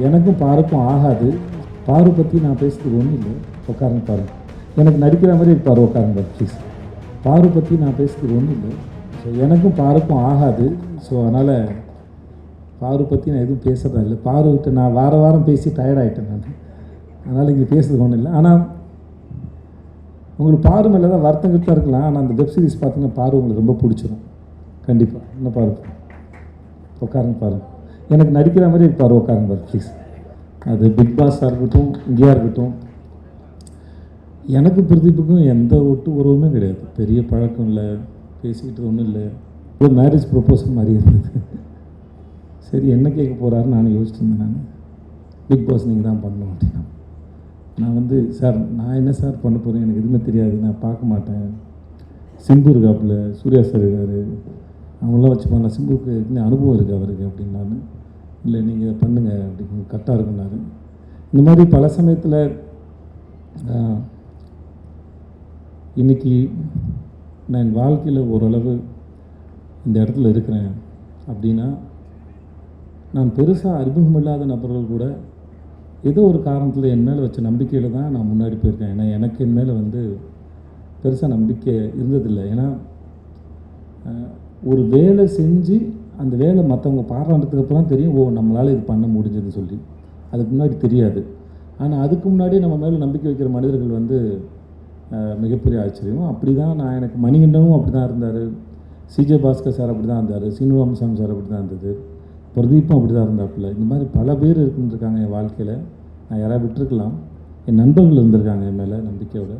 எனக்கும் பாருக்கும் ஆகாது. பாரு பற்றி நான் பேசுறதுக்கு ஒன்றும் இல்லை. உட்காருங்க பாருங்க. எனக்கு நடிக்கிற மாதிரி இருப்பார். உட்காருங்க ப்ளீஸ். பாரு பற்றி நான் பேசுறதுக்கு ஒன்றும் இல்லை. ஸோ எனக்கும் பாருக்கும் ஆகாது. ஸோ அதனால் பாரு பற்றி நான் எதுவும் பேசுகிறதா இல்லை. பாருக்கிட்ட நான் வாரம் பேசி டயர்டாகிட்டேன் நான். அதனால் இங்கே பேசுறதுக்கு ஒன்றும் இல்லை. ஆனால் உங்களுக்கு பாரு மேலே தான் வருத்தம் கிட்ட இருக்கலாம். ஆனால் அந்த வெப் சீரிஸ் பார்த்தீங்கன்னா பாரு உங்களுக்கு ரொம்ப பிடிச்சிடும். கண்டிப்பாக. என்ன பாரு, உட்காருங்க பாருங்க. எனக்கு நடிக்கிற மாதிரி இருப்பார். உட்காருங்க பாரு ப்ளீஸ். அது பிக் பாஸாக இருக்கட்டும், இங்கேயா இருக்கட்டும், எனக்கு பிரதீப்புக்கும் எந்த ஒட்டு உறவுமே கிடையாது. பெரிய பழக்கம் இல்லை, பேசிக்கிட்டு ஒன்றும் இல்லை. ஒரு மேரேஜ் ப்ரொப்போசல் மாதிரி இருந்தது. சரி என்ன கேட்க போகிறாருன்னு நான் யோசிச்சுட்டு இருந்தேன். நான் பிக் பாஸ் நீங்கள் தான் பண்ணணும் அப்படின்னா நான் வந்து சார் நான் என்ன சார் பண்ண போகிறேன், எனக்கு எதுவுமே தெரியாது, நான் பார்க்க மாட்டேன். சிம்பு இருக்காப்புல, சூர்யா சார் இருக்கார், அவங்களாம் வச்சு பண்ணலாம், சிம்புக்கு இன்னும் அனுபவம் இருக்குது அவருக்கு அப்படின்னாலும், இல்லை நீங்கள் பண்ணுங்கள் அப்படி கரெக்டாக இருக்குன்னாரு. இந்த மாதிரி பல சமயத்தில் இன்றைக்கி நான் என் வாழ்க்கையில் ஓரளவு இந்த இடத்துல இருக்கிறேன் அப்படின்னா, நான் பெருசாக அறிமுகமில்லாத நபர்கள் கூட ஏதோ ஒரு காரணத்தில் என் மேலே வச்ச நம்பிக்கையில் தான் நான் முன்னாடி போயிருக்கேன். ஏன்னா எனக்கு என் மேலே வந்து பெருசாக நம்பிக்கை இருந்ததில்லை. ஏன்னா ஒரு வேலை செஞ்சு அந்த வேலை மற்றவங்க பாராட்டுறதுக்கு அப்புறம் தெரியும், ஓ நம்மளால் இது பண்ண முடிஞ்சதுன்னு சொல்லி. அதுக்கு முன்னாடி தெரியாது. ஆனால் அதுக்கு முன்னாடி நம்ம மேலே நம்பிக்கை வைக்கிற மனிதர்கள் வந்து மிகப்பெரிய ஆச்சரியம். அப்படி தான் நான் எனக்கு மணிகண்டனும் அப்படி தான் இருந்தார், சிஜே பாஸ்கர் சார் அப்படி தான் இருந்தார், சீனு ராமசாமி சார் அப்படி தான் இருந்தது, பிரதீப்பும் அப்படி தான் இருந்தாப்புல. இந்த மாதிரி பல பேர் இருந்துருக்காங்க என் வாழ்க்கையில். நான் யாராவது விட்டுருக்கலாம். என் நண்பர்கள் இருந்திருக்காங்க என் மேலே நம்பிக்கையோட.